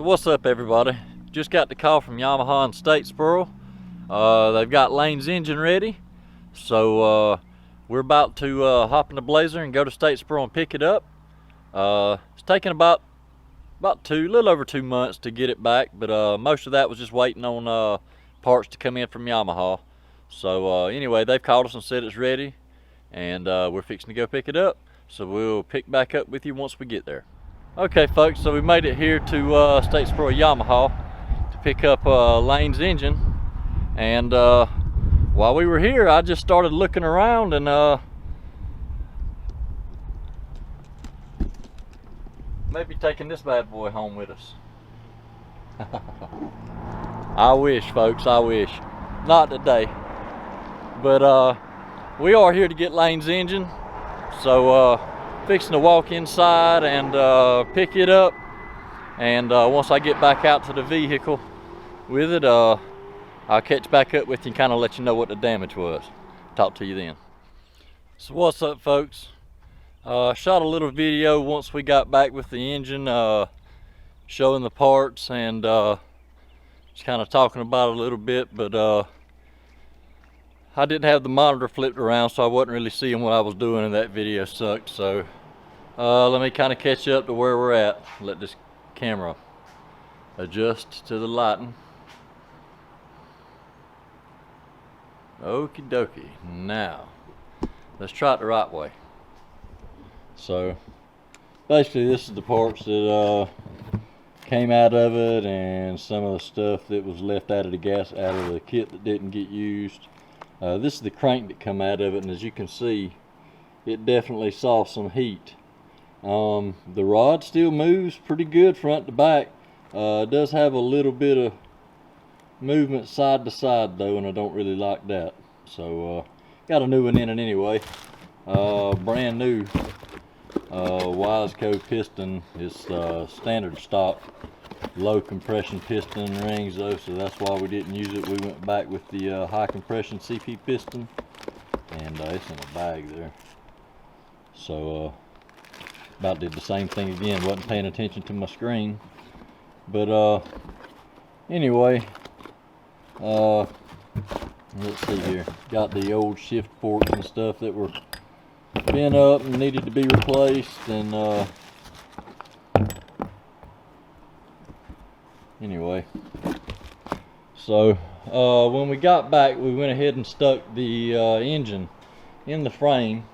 So what's up, everybody? Just got the call from Yamaha in Statesboro. They've got Lane's engine ready, so we're about to hop in the Blazer and go to Statesboro and pick it up. It's taken about little over 2 months to get it back, but most of that was just waiting on parts to come in from Yamaha. So anyway, they've called us and said it's ready, and we're fixing to go pick it up. So we'll pick back up with you once we get there. Okay folks, so we made it here to Statesboro Yamaha to pick up Lane's engine, and while we were here I just started looking around and maybe taking this bad boy home with us. I wish, folks, I wish. Not today. But we are here to get Lane's engine, so fixing to walk inside and pick it up, and once I get back out to the vehicle with it, I'll catch back up with you and kind of let you know what the damage was. Talk to you then. So what's up, folks? Shot a little video once we got back with the engine, showing the parts and just kind of talking about it a little bit, but I didn't have the monitor flipped around, so I wasn't really seeing what I was doing, and that video sucked. So let me kind of catch up to where we're at. Let this camera adjust to the lighting. Okie dokie. Now let's try it the right way. So basically this is the parts that came out of it, and some of the stuff that was left out of the kit that didn't get used. This is the crank that come out of it, and as you can see, it definitely saw some heat. The rod still moves pretty good front to back. It does have a little bit of movement side to side though, and I don't really like that. So got a new one in it anyway. Brand new Wiseco piston. It's standard stock low compression piston rings though, so that's why we didn't use it. We went back with the high compression CP piston, and it's in a bag there. So about did the same thing again. Wasn't paying attention to my screen, but anyway, let's see here. Got the old shift forks and stuff that were bent up and needed to be replaced, and anyway, so when we got back, we went ahead and stuck the engine in the frame,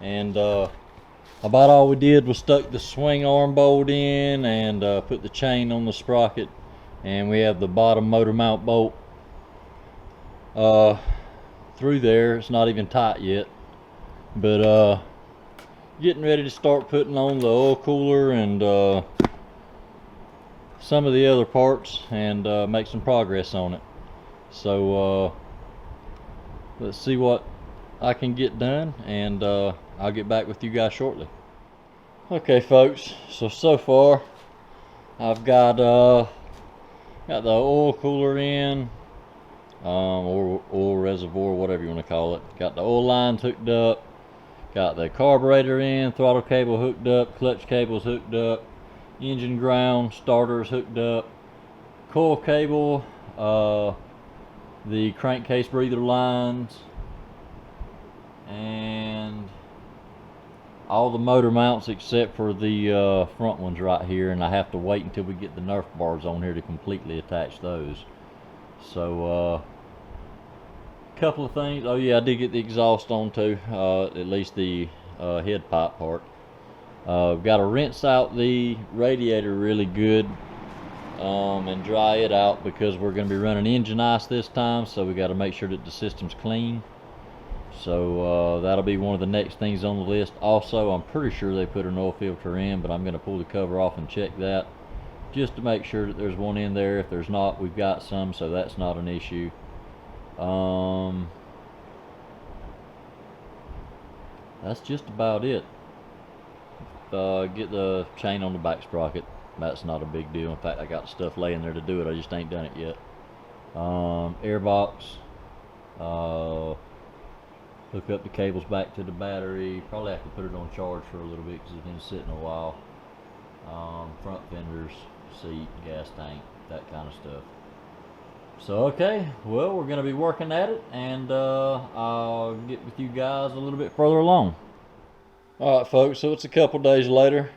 and about all we did was stuck the swing arm bolt in and put the chain on the sprocket, and we have the bottom motor mount bolt through there. It's not even tight yet, but getting ready to start putting on the oil cooler and some of the other parts, and make some progress on it. So let's see what I can get done, and I'll get back with you guys shortly. Okay folks, so far I've got the oil cooler in, or oil reservoir, whatever you want to call it. Got the oil lines hooked up, got the carburetor in, throttle cable hooked up, clutch cables hooked up, engine ground, starters hooked up, coil cable, the crankcase breather lines, and all the motor mounts except for the front ones right here, and I have to wait until we get the Nerf bars on here to completely attach those. So couple of things. Oh yeah, I did get the exhaust on too, at least the head pipe part. Got to rinse out the radiator really good and dry it out, because we're going to be running engine ice this time, so we got to make sure that the system's clean. So that'll be one of the next things on the list. Also, I'm pretty sure they put an oil filter in, but I'm going to pull the cover off and check that just to make sure that there's one in there. If there's not, we've got some, so that's not an issue. That's just about it. Get the chain on the back sprocket. That's not a big deal. In fact, I got stuff laying there to do it. I just ain't done it yet. Airbox. Hook up the cables back to the battery. Probably have to put it on charge for a little bit because it's been sitting a while. Front fenders, seat, gas tank, that kind of stuff. So okay, well, we're going to be working at it, and I'll get with you guys a little bit further along. Alright folks, so it's a couple days later.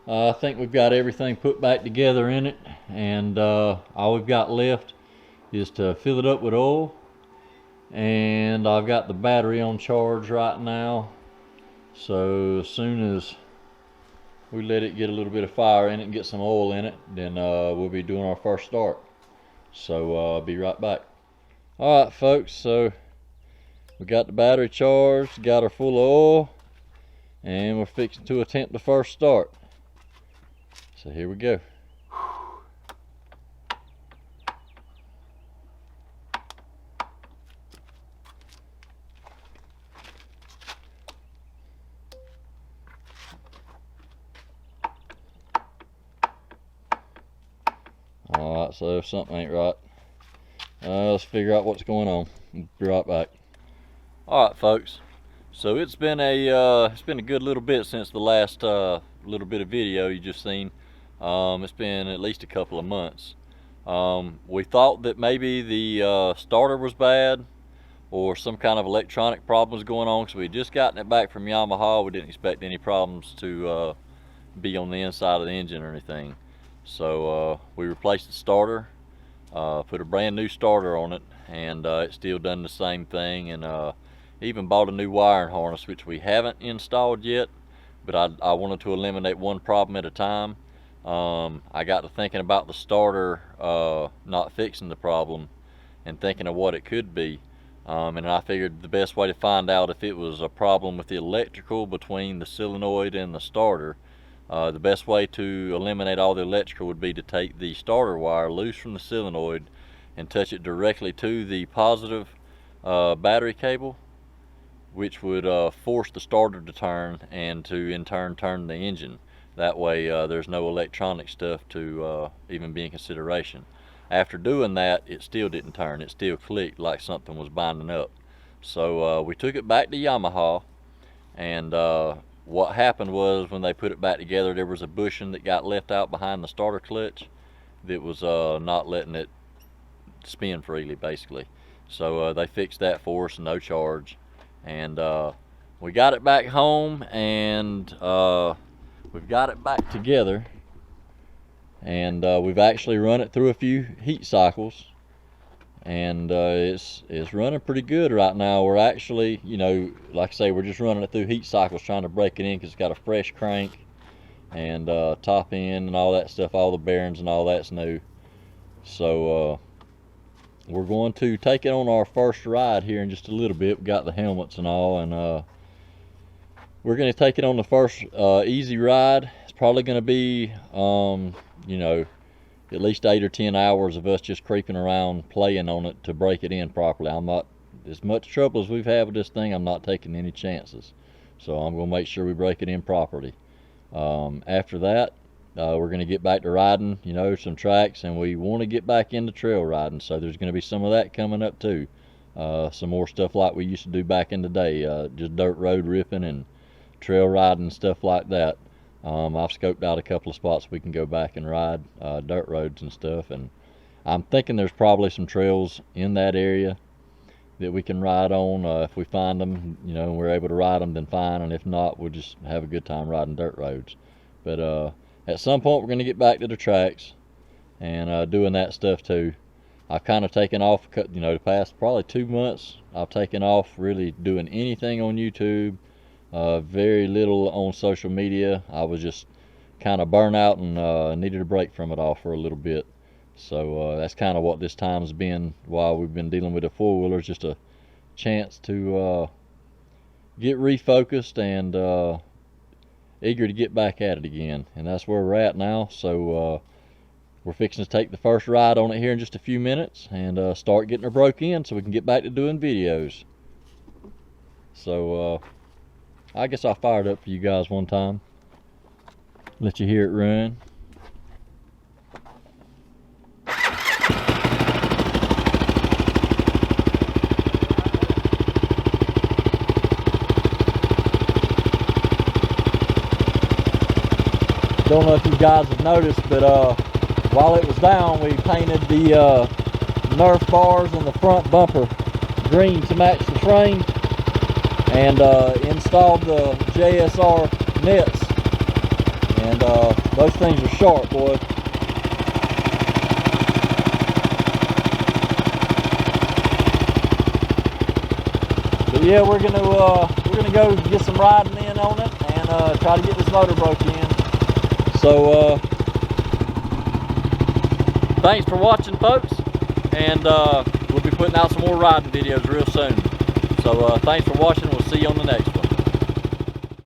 I think we've got everything put back together in it, and all we've got left is to fill it up with oil. And I've got the battery on charge right now, so as soon as we let it get a little bit of fire in it and get some oil in it, then we'll be doing our first start. So I'll be right back. Alright folks, so we got the battery charged, got her full of oil, and we're fixing to attempt the first start. So here we go. Alright, so if something ain't right, let's figure out what's going on. We'll be right back. Alright folks, so it's been a good little bit since the last little bit of video you just seen. It's been at least a couple of months. We thought that maybe the starter was bad or some kind of electronic problems going on, because we had just gotten it back from Yamaha. We didn't expect any problems to be on the inside of the engine or anything. So we replaced the starter, put a brand new starter on it, and it's still done the same thing, and even bought a new wiring harness, which we haven't installed yet, but I wanted to eliminate one problem at a time. I got to thinking about the starter not fixing the problem, and thinking of what it could be, and I figured the best way to find out if it was a problem with the electrical between the solenoid and the starter, the best way to eliminate all the electrical would be to take the starter wire loose from the solenoid and touch it directly to the positive battery cable, which would force the starter to turn, and to in turn turn the engine. That way there's no electronic stuff to even be in consideration. After doing that, it still didn't turn. It still clicked like something was binding up. So we took it back to Yamaha, and what happened was, when they put it back together, there was a bushing that got left out behind the starter clutch that was not letting it spin freely, basically. So they fixed that for us, no charge, and we got it back home, and we've got it back together, and we've actually run it through a few heat cycles, and it's running pretty good right now. We're actually, you know, like I say, we're just running it through heat cycles, trying to break it in, because it's got a fresh crank and top end and all that stuff. All the bearings and all that's new. So we're going to take it on our first ride here in just a little bit. We got the helmets and all, and we're going to take it on the first easy ride. It's probably going to be you know, at least 8 or 10 hours of us just creeping around playing on it to break it in properly. I'm not, as much trouble as we've had with this thing, I'm not taking any chances. So I'm going to make sure we break it in properly. After that, we're going to get back to riding, you know, some tracks, and we want to get back into trail riding. So there's going to be some of that coming up too. Some more stuff like we used to do back in the day, just dirt road ripping and trail riding and stuff like that. I've scoped out a couple of spots we can go back and ride dirt roads and stuff, and I'm thinking there's probably some trails in that area that we can ride on. If we find them, you know, and we're able to ride them, then fine, and if not, we'll just have a good time riding dirt roads. But at some point we're going to get back to the tracks and doing that stuff too. I've kind of taken off, you know, the past probably 2 months. I've taken off really doing anything on YouTube. Very little on social media. I was just kind of burnt out and needed a break from it all for a little bit. So that's kind of what this time's been while we've been dealing with the four-wheelers, just a chance to get refocused and eager to get back at it again. And that's where we're at now. So we're fixing to take the first ride on it here in just a few minutes and start getting her broke in so we can get back to doing videos. So I guess I'll fire it up for you guys one time, let you hear it run. Don't know if you guys have noticed, but while it was down, we painted the Nerf bars in the front bumper green to match the frame, and installed the JSR nets, and those things are sharp, boy. But yeah, we're gonna go get some riding in on it and try to get this motor broke in. So thanks for watching, folks, and we'll be putting out some more riding videos real soon. So thanks for watching. We'll see you on the next one.